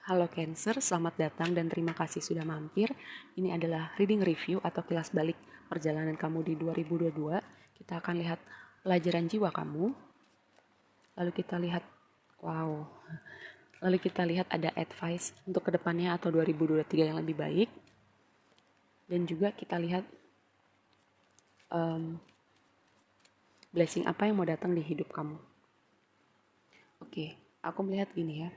Halo Cancer, selamat datang dan terima kasih sudah mampir. Ini adalah reading review atau kilas balik perjalanan kamu di 2022. Kita akan lihat pelajaran jiwa kamu. Lalu kita lihat, wow. Lalu kita lihat ada advice untuk kedepannya atau 2023 yang lebih baik. Dan juga kita lihat blessing apa yang mau datang di hidup kamu. Oke, aku melihat gini ya.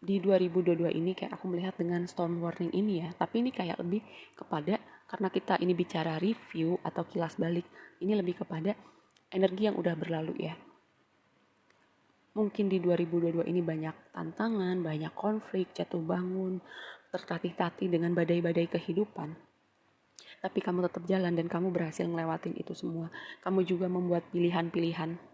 Di 2022 ini kayak aku melihat dengan storm warning ini ya, tapi ini kayak lebih kepada, karena kita ini bicara review atau kilas balik, ini lebih kepada energi yang udah berlalu ya. Mungkin di 2022 ini banyak tantangan, banyak konflik, jatuh bangun, tertatih-tatih dengan badai-badai kehidupan. Tapi kamu tetap jalan dan kamu berhasil ngelewatin itu semua. Kamu juga membuat pilihan-pilihan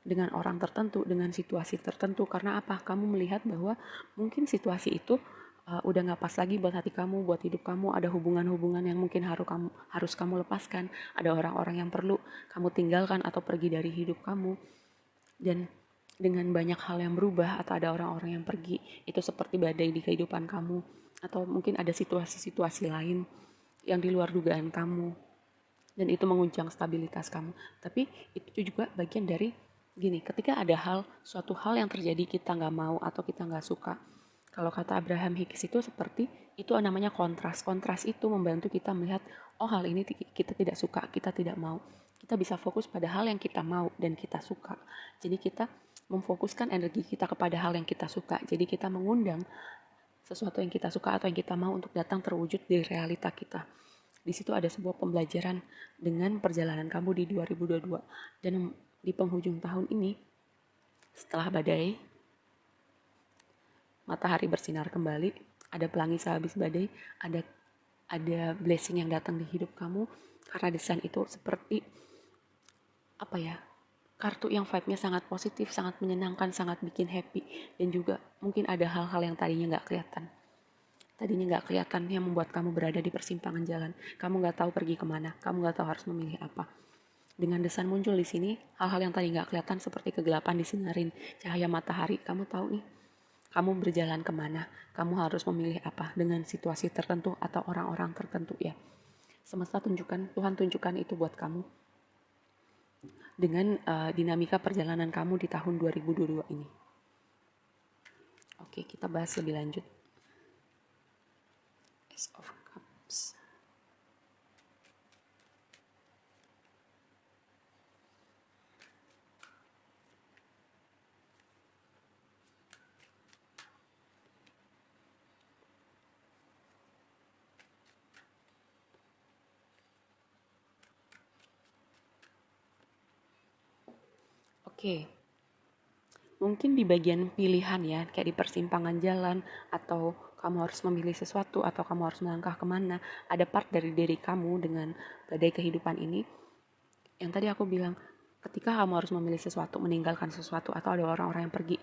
dengan orang tertentu, dengan situasi tertentu. Karena apa? Kamu melihat bahwa mungkin situasi itu udah gak pas lagi buat hati kamu, buat hidup kamu. Ada hubungan-hubungan yang mungkin harus kamu lepaskan. Ada orang-orang yang perlu kamu tinggalkan atau pergi dari hidup kamu. Dan dengan banyak hal yang berubah atau ada orang-orang yang pergi, itu seperti badai di kehidupan kamu. Atau mungkin ada situasi-situasi lain yang di luar dugaan kamu. Dan itu menguncang stabilitas kamu. Tapi itu juga bagian dari gini, ketika ada suatu hal yang terjadi kita nggak mau atau kita nggak suka. Kalau kata Abraham Hicks itu seperti, itu namanya kontras. Kontras itu membantu kita melihat, oh hal ini kita tidak suka, kita tidak mau. Kita bisa fokus pada hal yang kita mau dan kita suka. Jadi kita memfokuskan energi kita kepada hal yang kita suka. Jadi kita mengundang sesuatu yang kita suka atau yang kita mau untuk datang terwujud di realita kita. Di situ ada sebuah pembelajaran dengan perjalanan kamu di 2022. Dan di penghujung tahun ini, setelah badai, matahari bersinar kembali, ada pelangi sehabis badai, ada blessing yang datang di hidup kamu. Karena desain itu seperti kartu yang vibe-nya sangat positif, sangat menyenangkan, sangat bikin happy. Dan juga mungkin ada hal-hal yang tadinya nggak kelihatan yang membuat kamu berada di persimpangan jalan. Kamu nggak tahu pergi kemana, kamu nggak tahu harus memilih apa. Dengan desain muncul di sini, hal-hal yang tadi nggak kelihatan seperti kegelapan disinarin cahaya matahari. Kamu tahu nih, kamu berjalan kemana, kamu harus memilih apa dengan situasi tertentu atau orang-orang tertentu ya. Semesta Tuhan tunjukkan itu buat kamu dengan dinamika perjalanan kamu di tahun 2022 ini. Oke, kita bahas lebih lanjut. Ace of Cups. Oke. Mungkin di bagian pilihan ya, kayak di persimpangan jalan, atau kamu harus memilih sesuatu, atau kamu harus melangkah kemana, ada part dari diri kamu dengan badai kehidupan ini, yang tadi aku bilang, ketika kamu harus memilih sesuatu, meninggalkan sesuatu, atau ada orang-orang yang pergi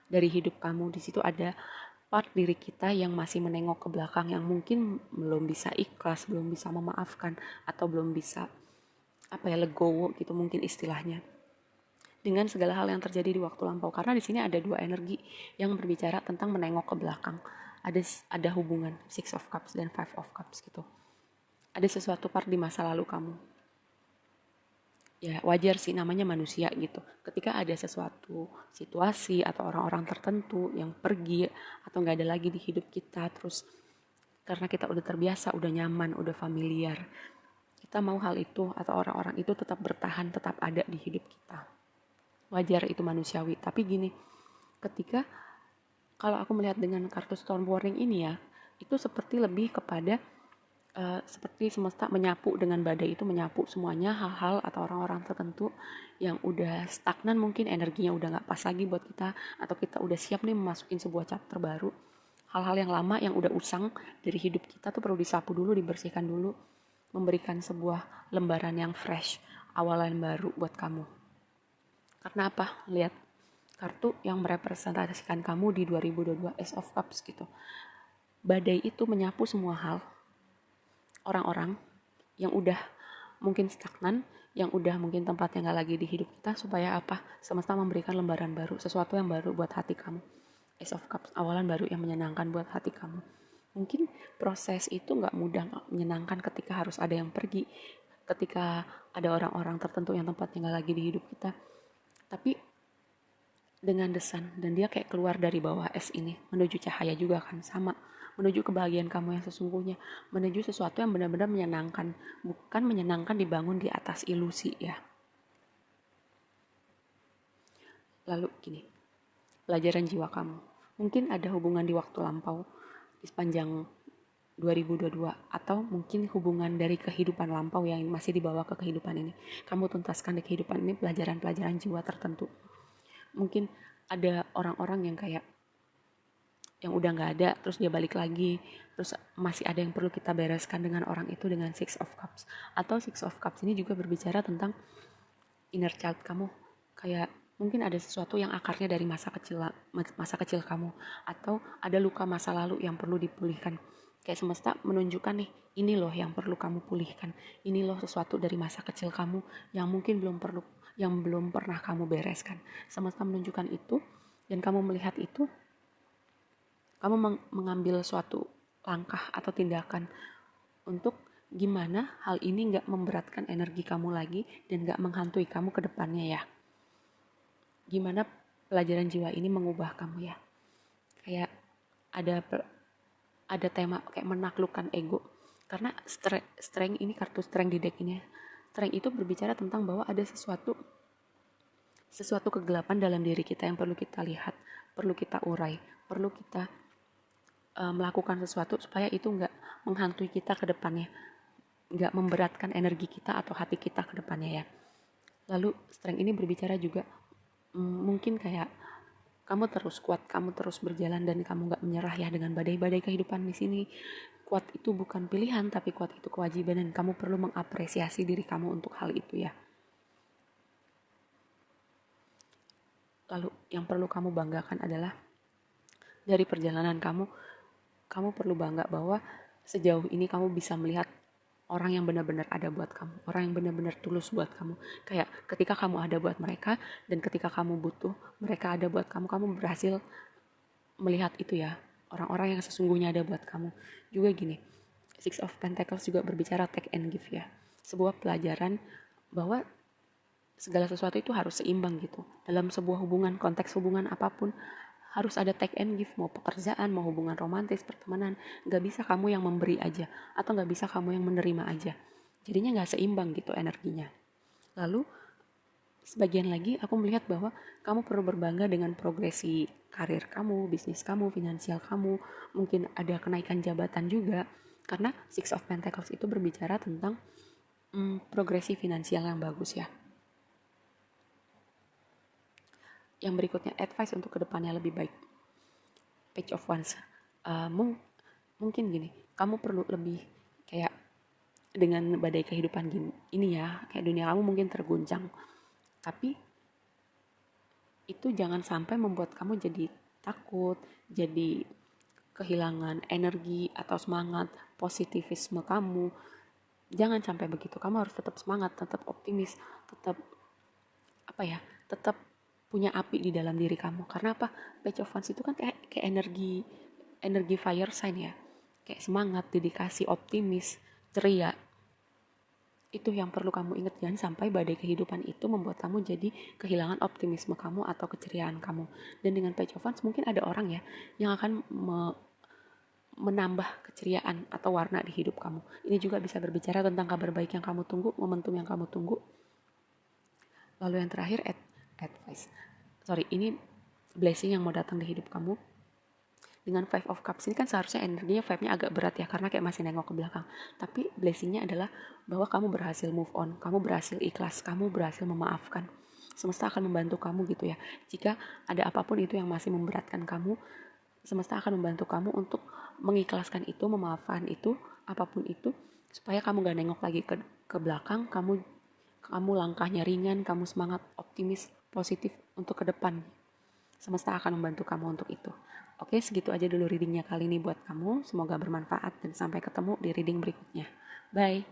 dari hidup kamu, di situ ada part diri kita yang masih menengok ke belakang, yang mungkin belum bisa ikhlas, belum bisa memaafkan, atau belum bisa legowo gitu mungkin istilahnya, dengan segala hal yang terjadi di waktu lampau. Karena di sini ada dua energi yang berbicara tentang menengok ke belakang. Ada hubungan Six of Cups dan Five of Cups gitu. Ada sesuatu part di masa lalu kamu. Ya wajar sih, namanya manusia gitu. Ketika ada sesuatu situasi atau orang-orang tertentu yang pergi atau nggak ada lagi di hidup kita, terus karena kita udah terbiasa, udah nyaman, udah familiar, kita mau hal itu atau orang-orang itu tetap bertahan, tetap ada di hidup kita. Wajar, itu manusiawi. Tapi gini, ketika kalau aku melihat dengan kartu storm warning ini ya, itu seperti lebih kepada seperti semesta menyapu, dengan badai itu menyapu semuanya hal-hal atau orang-orang tertentu yang udah stagnan, mungkin energinya udah gak pas lagi buat kita, atau kita udah siap nih memasukin sebuah chapter baru. Hal-hal yang lama yang udah usang dari hidup kita tuh perlu disapu dulu, dibersihkan dulu, memberikan sebuah lembaran yang fresh, awalan baru buat kamu. Karena apa? Lihat kartu yang merepresentasikan kamu di 2022, Ace of Cups gitu. Badai itu menyapu semua hal. Orang-orang yang udah mungkin stagnan, yang udah mungkin tempatnya nggak lagi di hidup kita, supaya apa? Semesta memberikan lembaran baru, sesuatu yang baru buat hati kamu. Ace of Cups, awalan baru yang menyenangkan buat hati kamu. Mungkin proses itu nggak mudah, nggak menyenangkan ketika harus ada yang pergi, ketika ada orang-orang tertentu yang tempatnya nggak lagi di hidup kita. Tapi dengan desan, dan dia kayak keluar dari bawah es ini menuju cahaya juga kan, sama menuju kebahagiaan kamu yang sesungguhnya, menuju sesuatu yang benar-benar menyenangkan, bukan menyenangkan dibangun di atas ilusi ya. Lalu gini, pelajaran jiwa kamu, mungkin ada hubungan di waktu lampau di sepanjang 2022, atau mungkin hubungan dari kehidupan lampau yang masih dibawa ke kehidupan ini. Kamu tuntaskan di kehidupan ini pelajaran-pelajaran jiwa tertentu. Mungkin ada orang-orang yang kayak yang udah nggak ada, terus dia balik lagi, terus masih ada yang perlu kita bereskan dengan orang itu, dengan Six of Cups. Atau Six of Cups ini juga berbicara tentang inner child kamu, kayak mungkin ada sesuatu yang akarnya dari masa kecil kamu, atau ada luka masa lalu yang perlu dipulihkan. Kayak semesta menunjukkan nih, ini loh yang perlu kamu pulihkan, ini loh sesuatu dari masa kecil kamu yang mungkin belum pernah kamu bereskan. Semesta menunjukkan itu, dan kamu melihat itu, kamu mengambil suatu langkah atau tindakan untuk gimana hal ini gak memberatkan energi kamu lagi dan gak menghantui kamu ke depannya ya. Gimana pelajaran jiwa ini mengubah kamu ya. Kayak ada tema kayak menaklukkan ego. Karena strength ini, kartu strength di deck ini ya. Strength itu berbicara tentang bahwa ada sesuatu kegelapan dalam diri kita yang perlu kita lihat, perlu kita urai, perlu kita melakukan sesuatu supaya itu nggak menghantui kita ke depannya, nggak memberatkan energi kita atau hati kita ke depannya ya. Lalu strength ini berbicara juga mungkin kayak kamu terus kuat, kamu terus berjalan, dan kamu nggak menyerah ya dengan badai-badai kehidupan di sini. Kuat itu bukan pilihan, tapi kuat itu kewajiban, dan kamu perlu mengapresiasi diri kamu untuk hal itu ya. Lalu yang perlu kamu banggakan adalah dari perjalanan kamu perlu bangga bahwa sejauh ini kamu bisa melihat orang yang benar-benar ada buat kamu, orang yang benar-benar tulus buat kamu. Kayak ketika kamu ada buat mereka, dan ketika kamu butuh, mereka ada buat kamu. Kamu berhasil melihat itu ya, orang-orang yang sesungguhnya ada buat kamu. Juga gini, Six of Pentacles juga berbicara take and give ya. Sebuah pelajaran bahwa segala sesuatu itu harus seimbang gitu. Dalam sebuah hubungan, konteks hubungan apapun, harus ada take and give, mau pekerjaan, mau hubungan romantis, pertemanan. Gak bisa kamu yang memberi aja, atau gak bisa kamu yang menerima aja. Jadinya gak seimbang gitu energinya. Lalu sebagian lagi aku melihat bahwa kamu perlu berbangga dengan progresi karir kamu, bisnis kamu, finansial kamu. Mungkin ada kenaikan jabatan juga, karena Six of Pentacles itu berbicara tentang progresi finansial yang bagus ya. Yang berikutnya, advice untuk kedepannya lebih baik. Page of Wands. Mungkin gini, kamu perlu lebih kayak dengan badai kehidupan ini ya, kayak dunia kamu mungkin terguncang. Tapi itu jangan sampai membuat kamu jadi takut, jadi kehilangan energi atau semangat, positivisme kamu. Jangan sampai begitu. Kamu harus tetap semangat, tetap optimis, tetap tetap punya api di dalam diri kamu. Karena apa? Page of Wands itu kan kayak energi fire sign ya. Kayak semangat, dedikasi, optimis, ceria. Itu yang perlu kamu ingat, jangan sampai badai kehidupan itu membuat kamu jadi kehilangan optimisme kamu atau keceriaan kamu. Dan dengan Page of Wands mungkin ada orang ya yang akan menambah keceriaan atau warna di hidup kamu. Ini juga bisa berbicara tentang kabar baik yang kamu tunggu, momentum yang kamu tunggu. Lalu yang terakhir, advice. Ini blessing yang mau datang di hidup kamu. Dengan Five of Cups ini kan seharusnya energinya, vibe-nya agak berat ya, karena kayak masih nengok ke belakang. Tapi blessingnya adalah bahwa kamu berhasil move on, kamu berhasil ikhlas, kamu berhasil memaafkan. Semesta akan membantu kamu gitu ya. Jika ada apapun itu yang masih memberatkan kamu, semesta akan membantu kamu untuk mengikhlaskan itu, memaafkan itu, apapun itu, supaya kamu gak nengok lagi ke belakang, kamu langkahnya ringan, kamu semangat, optimis, positif untuk ke depan. Semesta akan membantu kamu untuk itu. Oke, segitu aja dulu readingnya kali ini buat kamu. Semoga bermanfaat dan sampai ketemu di reading berikutnya. Bye.